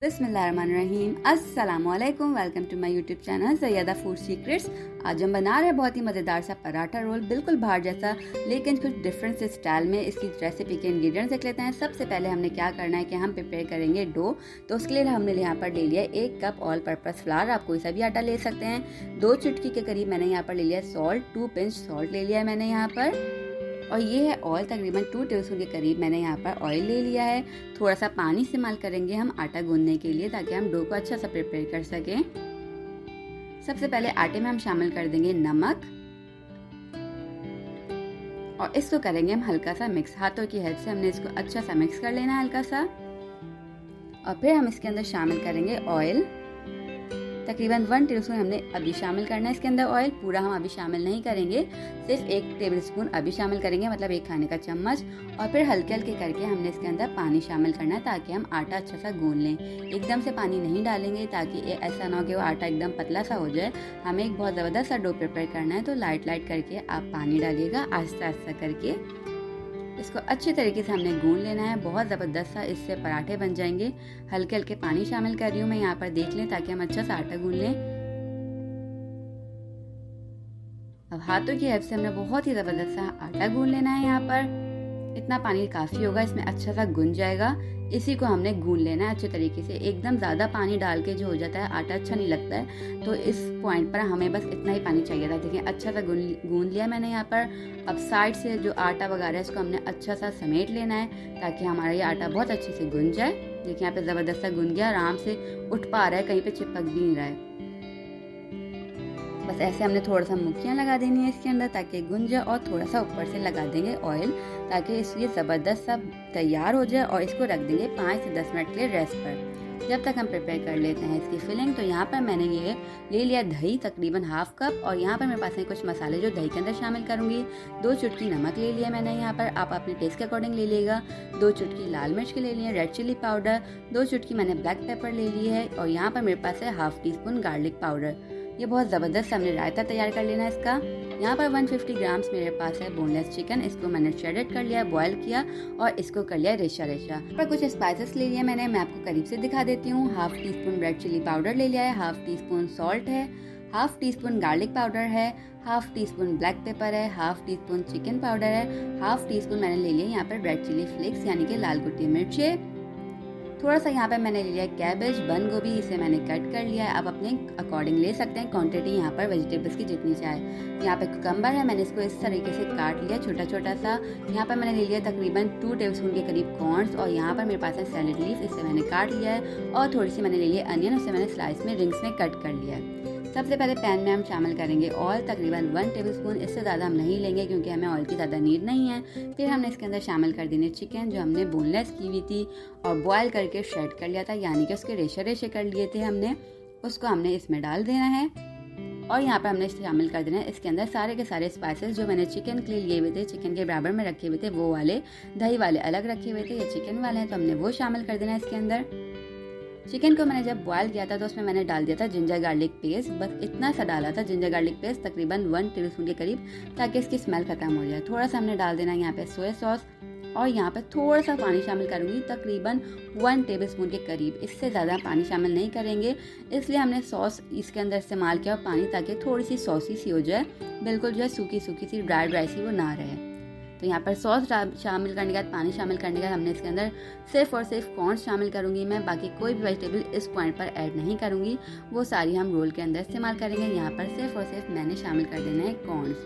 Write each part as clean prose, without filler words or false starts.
बिस्मिल्लाहिर्रहमानिर्रहीम। अस्सलामुअलैकुम। Welcome to my YouTube channel Zaida food secrets. आज हम बना रहे हैं बहुत ही मज़ेदार सा पराठा रोल, बिल्कुल बाहर जैसा लेकिन कुछ डिफरेंट से स्टाइल में। इसकी रेसिपी के इंग्रेडिएंट्स देख लेते हैं। सबसे पहले हमने क्या करना है कि हम प्रिपेयर करेंगे डो। तो उसके लिए हमने यहाँ पर ले लिया 1 कप ऑल पर्पस फ्लावर। आप कोई सा भी आटा ले सकते हैं। 2 चुटकी के करीब मैंने यहाँ पर ले लिया सॉल्ट, 2 पिंच सॉल्ट ले लिया है मैंने यहाँ पर। और ये है ऑयल, तकरीबन 2 टेबलस्पून के करीब मैंने यहाँ पर ऑयल ले लिया है। थोड़ा सा पानी इस्तेमाल करेंगे हम आटा गूंदने के लिए, ताकि हम डो को अच्छा सा प्रिपेयर कर सकें। सबसे पहले आटे में हम शामिल कर देंगे नमक और इसको करेंगे हम हल्का सा मिक्स। हाथों की हेल्प से हमने इसको अच्छा सा मिक्स कर लेना है हल्का सा। और फिर हम इसके अंदर शामिल करेंगे ऑयल। तकरीबन 1 टेबलस्पून हमने अभी शामिल करना है इसके अंदर ऑयल। पूरा हम अभी शामिल नहीं करेंगे, सिर्फ 1 टेबलस्पून अभी शामिल करेंगे, मतलब 1 खाने का चम्मच। और फिर हल्के हल्के करके हमने इसके अंदर पानी शामिल करना है, ताकि हम आटा अच्छा सा गूंद लें। एकदम से पानी नहीं डालेंगे, ताकि ये ऐसा ना हो कि वो आटा एकदम पतला सा हो जाए। हमें एक बहुत ज़बरदस्त सा डो प्रिपेयर करना है, तो लाइट लाइट करके आप पानी डालिएगा, आहिस्ता आहिस्ता करके इसको अच्छे तरीके से हमने गूंद लेना है। बहुत ज़बरदस्त सा इससे पराठे बन जाएंगे। हल्के हल्के पानी शामिल कर रही हूँ मैं यहाँ पर, देख लें, ताकि हम अच्छा सा आटा गूंद लें। अब हाथों की हेल्प से हमने बहुत ही ज़बरदस्त सा आटा गूंद लेना है यहाँ पर। इतना पानी काफ़ी होगा, इसमें अच्छा सा गुंज जाएगा। इसी को हमने गूंद लेना है अच्छे तरीके से। एकदम ज़्यादा पानी डाल के जो हो जाता है आटा अच्छा नहीं लगता है, तो इस पॉइंट पर हमें बस इतना ही पानी चाहिए था। देखिए अच्छा सा गूंद लिया मैंने यहाँ पर। अब साइड से जो आटा वगैरह है इसको हमने अच्छा सा समेट लेना है, ताकि हमारा ये आटा बहुत अच्छे से गुंज जाए। देखिए यहाँ पे ज़बरदस्त सा गुंज गया, आराम से उठ पा रहा है, कहीं पे चिपक भी नहीं रहा है। बस ऐसे हमने थोड़ा सा मुक्कियाँ लगा देनी है इसके अंदर, ताकि गुंज जाए। और थोड़ा सा ऊपर से लगा देंगे ऑयल, ताकि ये ज़बरदस्त सा तैयार हो जाए। और इसको रख देंगे 5 से 10 मिनट के लिए रेस्ट पर, जब तक हम प्रिपेयर कर लेते हैं इसकी फिलिंग। तो यहाँ पर मैंने ये ले लिया दही, तकरीबन हाफ कप। और यहाँ पर मेरे पास है कुछ मसाले जो दही के अंदर शामिल करूँगी। 2 चुटकी नमक ले लिया मैंने यहाँ पर, आप अपने टेस्ट के अकॉर्डिंग ले लीजिएगा। 2 चुटकी लाल मिर्च के ले लिए, रेड चिली पाउडर। 2 चुटकी मैंने ब्लैक पेपर ले ली है। और यहाँ पर मेरे पास है half teaspoon garlic powder. ये बहुत ज़बरदस्त हमने रायता तैयार कर लेना है इसका। यहाँ पर 150 ग्राम्स मेरे पास है बोनलेस चिकन। इसको मैंने श्रेडेड कर लिया, बॉयल किया और इसको कर लिया रेशा रेशा। पर कुछ स्पाइसेस ले लिया मैंने, मैं आपको करीब से दिखा देती हूँ। Half teaspoon red chilli powder ले लिया है, हाफ टी स्पून सॉल्ट है, half teaspoon garlic powder है, half teaspoon black pepper है, half teaspoon chicken powder है, हाफ टी स्पून मैंने ले लिया यहाँ पर रेड चिली फ्लेक्स, यानी कि लाल कुटी मिर्च है। थोड़ा सा यहाँ पे मैंने ले लिया कैबेज, बंद गोभी, इसे मैंने कट कर लिया है। आप अपने अकॉर्डिंग ले सकते हैं क्वांटिटी यहाँ पर वेजिटेबल्स की जितनी चाहे। यहाँ पे कुकम्बर है, मैंने इसको इस तरीके से काट लिया छोटा छोटा सा। यहाँ पर मैंने ले लिया तकरीबन 2 टेबलस्पून के करीब कॉर्न्स। और यहाँ पर मेरे पास है सैलेड लीफ, इसे मैंने काट लिया है। और थोड़ी सी मैंने ले लिया अनियन, उसे मैंने स्लाइस में रिंग्स में कट कर लिया है। सबसे पहले पैन में हम शामिल करेंगे ऑयल, तकरीबन 1 टेबलस्पून। इससे ज़्यादा हम नहीं लेंगे, क्योंकि हमें ऑयल की ज़्यादा नीड नहीं है। फिर हमने इसके अंदर शामिल कर देने चिकन, जो हमने बोनलेस की हुई थी और बॉयल करके श्रेड कर लिया था, यानी कि उसके रेशे रेशे कर लिए थे हमने। उसको हमने इसमें डाल देना है। और यहाँ पर हमने शामिल कर देना है इसके अंदर सारे के सारे स्पाइसेस जो मैंने चिकन के लिए लिए हुए थे, चिकन के बराबर में रखे हुए थे, वो वाले। दही वाले अलग रखे हुए थे, ये चिकन वाले हैं, तो हमने वो शामिल कर देना है इसके अंदर। चिकन को मैंने जब बॉयल किया था तो उसमें मैंने डाल दिया था जिंजर गार्लिक पेस्ट। बस इतना सा डाला था जिंजर गार्लिक पेस्ट, तकरीबन 1 टेबलस्पून के करीब, ताकि इसकी स्मेल खत्म हो जाए। थोड़ा सा हमने डाल देना यहाँ पे सोया सॉस। और यहाँ पे थोड़ा सा पानी शामिल करूँगी, तकरीबन 1 टेबलस्पून के करीब। इससे ज़्यादा पानी शामिल नहीं करेंगे, इसलिए हमने सॉस इसके अंदर इस्तेमाल किया और पानी, ताकि थोड़ी सी सॉसी सी हो जाए, बिल्कुल जो है सूखी सूखी सी, ड्राई ड्राई सी वो ना रहे। तो यहाँ पर सॉस शामिल करने के बाद, पानी शामिल करने के बाद, हमने इसके अंदर सिर्फ और सिर्फ कॉर्न्स शामिल करूँगी मैं। बाकी कोई भी वेजिटेबल इस पॉइंट पर ऐड नहीं करूँगी, वो सारी हम रोल के अंदर इस्तेमाल करेंगे। यहाँ पर सिर्फ और सिर्फ मैंने शामिल कर देना है कॉर्न्स।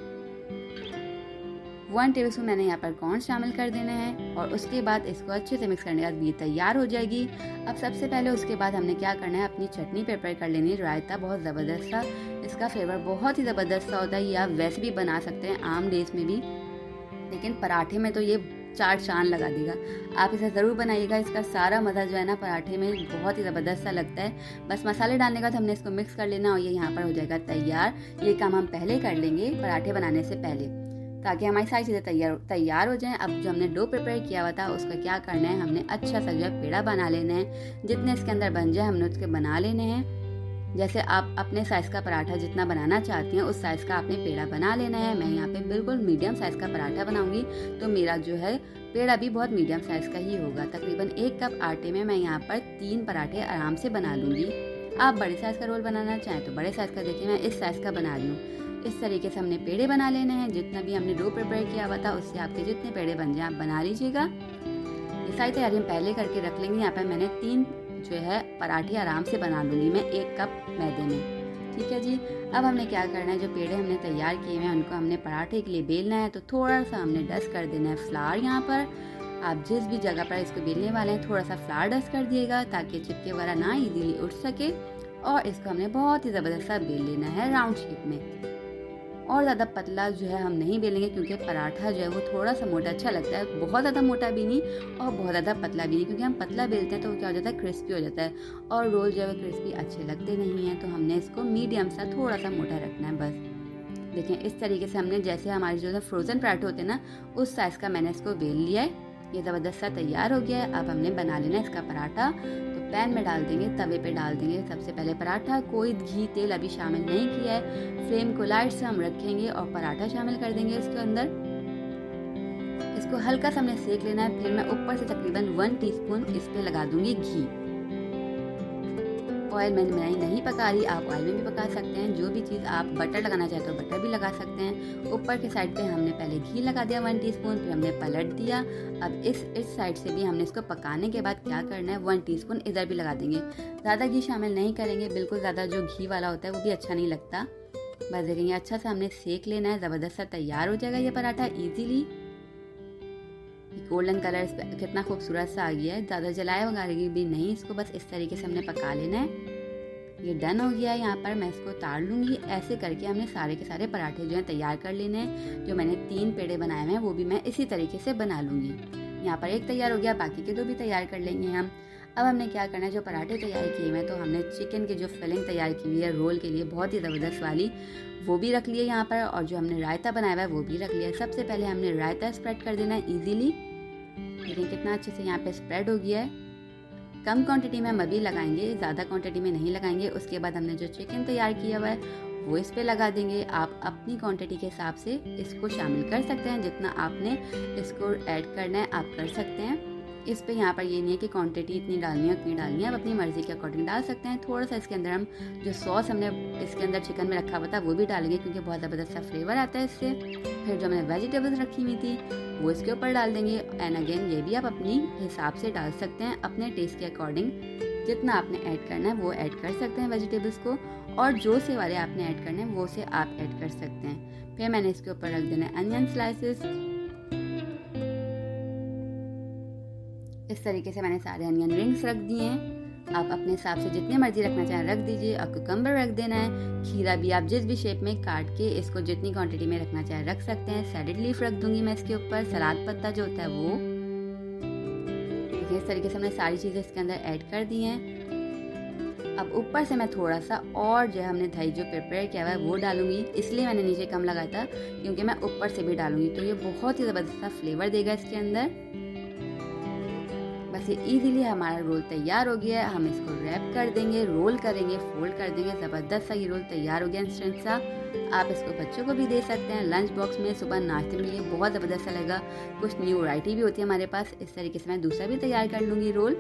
1 टेबलस्पून मैंने यहाँ पर कॉर्न्स शामिल कर देना है। और उसके बाद इसको अच्छे से मिक्स करने के बाद ये तैयार हो जाएगी। अब सबसे पहले उसके बाद हमने क्या करना है, अपनी चटनी प्रिपेयर कर लेनी है। रायता बहुत ज़बरदस्त सा, इसका फ्लेवर बहुत ही ज़बरदस्त सा होता है। ये आप वैसे भी बना सकते हैं आम डेज में भी, लेकिन पराठे में तो ये 4 चांद लगा देगा। आप इसे ज़रूर बनाइएगा, इसका सारा मज़ा जो है ना पराठे में बहुत ही ज़बरदस्त सा लगता है। बस मसाले डालने के बाद हमने इसको मिक्स कर लेना और ये यहाँ पर हो जाएगा तैयार। ये काम हम पहले कर लेंगे पराठे बनाने से पहले, ताकि हमारी सारी चीज़ें तैयार हो जाएं। अब जो हमने डो प्रिपेयर किया हुआ था उसका क्या करना है, हमने अच्छा सा जो है पेड़ा बना लेना है। जितने इसके अंदर बन जाए हमने उसके बना लेने हैं। जैसे आप अपने साइज़ का पराठा जितना बनाना चाहती हैं उस साइज़ का आपने पेड़ा बना लेना है। मैं यहाँ पे बिल्कुल मीडियम साइज़ का पराठा बनाऊंगी, तो मेरा जो है पेड़ा भी बहुत मीडियम साइज़ का ही होगा। तकरीबन 1 कप आटे में मैं यहाँ पर 3 पराठे आराम से बना लूँगी। आप बड़े साइज़ का रोल बनाना चाहें तो बड़े साइज़ का, देखिए मैं इस साइज़ का बना रही हूँ। इस तरीके से हमने पेड़े बना लेने हैं। जितना भी हमने डो प्रिपेयर किया हुआ था उससे आपके जितने पेड़े बन जाए आप बना लीजिएगा। ये सारी तैयारी हम पहले करके रख लेंगे। यहाँ पर मैंने 3 जो है पराठे आराम से बना लूँगी मैं 1 कप मैदे में। ठीक है जी। अब हमने क्या करना है, जो पेड़े हमने तैयार किए हैं उनको हमने पराठे के लिए बेलना है। तो थोड़ा सा हमने डस्ट कर देना है फ्लावर। यहाँ पर आप जिस भी जगह पर इसको बेलने वाले हैं थोड़ा सा फ्लावर डस्ट कर दिएगा ताकि चिपके वगैरह ना इजीली उठ सके। और इसको हमने बहुत ही ज़बरदस्त सा बेल लेना है राउंड शेप में। और ज़्यादा पतला जो है हम नहीं बेलेंगे क्योंकि पराठा जो है वो थोड़ा सा मोटा अच्छा लगता है, बहुत ज़्यादा मोटा भी नहीं और बहुत ज़्यादा पतला भी नहीं, क्योंकि हम पतला बेलते हैं तो क्या हो जाता है, क्रिस्पी हो जाता है और रोल जो है क्रिस्पी अच्छे लगते नहीं हैं। तो हमने इसको मीडियम सा थोड़ा सा मोटा रखना है बस। देखिए इस तरीके से हमने, जैसे हमारे जो फ्रोज़न पराठे होते हैं ना उस साइज़ का मैंने इसको बेल लिया है। ये ज़बरदस्त सा तैयार हो गया है। अब हमने बना लेना है इसका पराठा। तो पैन में डाल देंगे, तवे पे डाल देंगे सबसे पहले पराठा। कोई घी तेल अभी शामिल नहीं किया है। फ्लेम को लाइट से हम रखेंगे और पराठा शामिल कर देंगे इसके अंदर। इसको हल्का सा हमने सेक लेना है। फिर मैं ऊपर से तकरीबन 1 टीस्पून इस पे लगा दूंगी घी। ऑयल में मैं नहीं पका रही, आप ऑयल में भी पका सकते हैं। जो भी चीज़ आप बटर लगाना चाहते हो बटर भी लगा सकते हैं। ऊपर के साइड पे हमने पहले घी लगा दिया 1 टीस्पून, फिर हमने पलट दिया। अब इस साइड से भी हमने इसको पकाने के बाद क्या करना है, 1 टीस्पून इधर भी लगा देंगे। ज़्यादा घी शामिल नहीं करेंगे, बिल्कुल ज़्यादा जो घी वाला होता है वो भी अच्छा नहीं लगता। बस देखेंगे अच्छा सा हमने सेक लेना है। ज़बरदस्त सा तैयार हो जाएगा ये पराठा ईजीली। गोल्डन कलर इस पर कितना खूबसूरत सा आ गया है। ज़्यादा जलाए वगैरह भी नहीं, इसको बस इस तरीके से हमने पका लेना है। ये डन हो गया है। यहाँ पर मैं इसको तार लूँगी। ऐसे करके हमने सारे के सारे पराठे जो हैं तैयार कर लेने हैं। जो मैंने 3 पेड़े बनाए हुए हैं वो भी मैं इसी तरीके से बना लूँगी। यहाँ पर एक तैयार हो गया, बाकी के 2 भी तैयार कर लेंगे हम। अब हमने क्या करना है, जो पराठे तैयार किए हैं तो हमने चिकन की जो फिलिंग तैयार की हुई है रोल के लिए बहुत ही ज़बरदस्त वाली, वो भी रख लिया यहाँ पर। और जो हमने रायता बनाया हुआ है वो भी रख लिया है। सबसे पहले हमने रायता स्प्रेड कर देना है ईजीली। लेकिन कितना अच्छे से यहाँ पे स्प्रेड हो गया है। कम क्वांटिटी में हम अभी लगाएंगे, ज़्यादा क्वांटिटी में नहीं लगाएंगे। उसके बाद हमने जो चिकन तैयार किया हुआ है वो इस पे लगा देंगे। आप अपनी क्वांटिटी के हिसाब से इसको शामिल कर सकते हैं। जितना आपने इसको ऐड करना है आप कर सकते हैं। इस पे यहाँ पर ये नहीं है कि क्वांटिटी इतनी डालनी है उतनी डालनी है, आप अपनी मर्ज़ी के अकॉर्डिंग डाल सकते हैं। थोड़ा सा इसके अंदर हम जो सॉस हमने इसके अंदर चिकन में रखा हुआ था वो भी डालेंगे क्योंकि बहुत ज़बरदस्त सा फ्लेवर आता है इससे। फिर जो हमने वेजिटेबल्स रखी हुई थी वो इसके ऊपर डाल देंगे। एंड अगेन ये भी आप अपनी हिसाब से डाल सकते हैं, अपने टेस्ट के अकॉर्डिंग जितना आपने ऐड करना है वो ऐड कर सकते हैं वेजिटेबल्स को। और जो से वाले आपने ऐड करने हैं वो से आप ऐड कर सकते हैं। फिर मैंने इसके ऊपर रख देना है अनियन स्लाइसेस। इस तरीके से मैंने सारे अनियन रिंग्स रख दिए हैं। आप अपने हिसाब से जितने मर्जी रखना चाहें रख दीजिए। और कुकम्बर रख देना है। खीरा भी आप जिस भी शेप में काट के इसको जितनी क्वांटिटी में रखना चाहें रख सकते हैं। सैलेड लीफ रख दूंगी मैं इसके ऊपर, सलाद पत्ता जो होता है वो। इस तरीके से हमने सारी चीज़ें इसके अंदर ऐड कर दी हैं। अब ऊपर से मैं थोड़ा सा और जो है हमने दही जो प्रिपेयर किया हुआ है वो डालूंगी। इसलिए मैंने नीचे कम लगाया था क्योंकि मैं ऊपर से भी डालूंगी तो ये बहुत ही ज़बरदस्त सा फ्लेवर देगा इसके अंदर। बस ये इजीली हमारा रोल तैयार हो गया है। हम इसको रैप कर देंगे, रोल करेंगे, फोल्ड कर देंगे। ज़बरदस्त सा ये रोल तैयार हो गया इंस्टेंट सा। आप इसको बच्चों को भी दे सकते हैं लंच बॉक्स में, सुबह नाश्ते में। ये बहुत ज़बरदस्त सा लगेगा। कुछ न्यू वैरायटी भी होती है हमारे पास। इस तरीके से मैं दूसरा भी तैयार कर लूँगी रोल।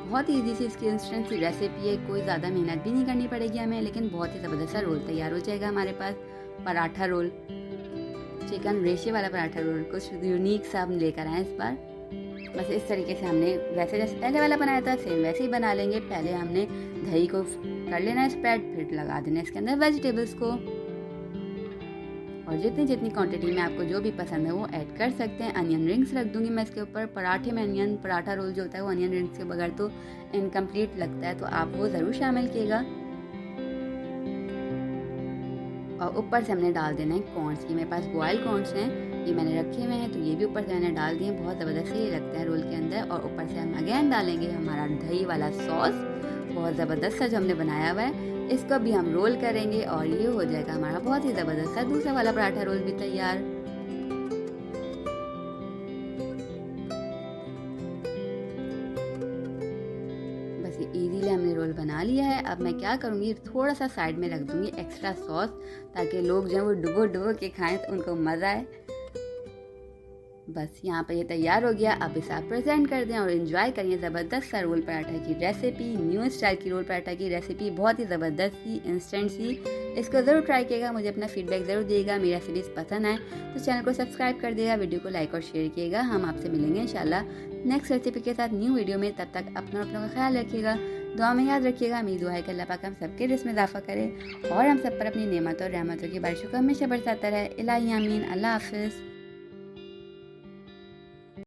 बहुत ईजी सी इसकी इंस्टेंट सी रेसिपी है, कोई ज़्यादा मेहनत भी नहीं करनी पड़ेगी हमें। लेकिन बहुत ही ज़बरदस्त सा रोल तैयार हो जाएगा हमारे पास। पराठा रोल, चिकन रेशे वाला पराठा रोल, कुछ यूनिक सा हम लेकर आए इस बार। बस इस तरीके से हमने वैसे जैसे पहले वाला बनाया था सेम वैसे ही बना लेंगे। पहले हमने दही को कर लेना स्प्रेड, फिर लगा देना इसके अंदर वेजिटेबल्स को। और जितनी जितनी क्वांटिटी में आपको जो भी पसंद है वो ऐड कर सकते हैं। अनियन रिंग्स रख दूंगी मैं इसके ऊपर। पराठे में अनियन, पराठा रोल जो होता है वो अनियन रिंग्स के बगैर तो इनकम्प्लीट लगता है, तो आप वो ज़रूर शामिल कीजिएगा। और ऊपर से हमने डाल देना है कॉर्न्स की। मेरे पास बॉयल कॉर्न्स हैं, ये मैंने रखे हुए हैं तो ये भी ऊपर से मैंने डाल दिए। बहुत ज़बरदस्त से ये लगता है रोल के अंदर। और ऊपर से हम अगेन डालेंगे हमारा दही वाला सॉस, बहुत ज़बरदस्त सा जो हमने बनाया हुआ है। इसको भी हम रोल करेंगे और ये हो जाएगा हमारा बहुत ही ज़बरदस्त सा दूसरा वाला पराठा रोल भी तैयार। बस ये इजीली हमने रोल बना लिया है। अब मैं क्या करूँगी, थोड़ा सा साइड में रख दूँगी एक्स्ट्रा सॉस ताकि लोग जो है वो डुबो डुबो के खाएं तो उनको मज़ा आए। बस यहाँ पर ये तैयार हो गया। अब इसे आप प्रेजेंट कर दें और एंजॉय करिए ज़बरदस्त सा रोल पराठा की रेसिपी। न्यू स्टाइल की रोल पराठा की रेसिपी, बहुत ही ज़बरदस्त सी, इंस्टेंट सी। इसको ज़रूर ट्राई कीजिएगा, मुझे अपना फीडबैक ज़रूर दिएगा। मेरी रेसिपीज़ पसंद आए तो चैनल को सब्सक्राइब कर दिएगा, वीडियो को लाइक और शेयर कीजिएगा। हम आपसे मिलेंगे इंशाल्लाह नेक्स्ट रेसिपी के साथ न्यू वीडियो में। तब तक अपनों का ख्याल रखिएगा, दुआ में याद रखिएगा। मेरी दुआ है कि अल्लाह पाक हम सबके रिज़्क़ में इजाफा करे और हम सब पर अपनी नेमत और रहमतों की बारिशों को हमेशा बरसाता रहे। इलाही आमीन। अल्लाह हाफ़िज़।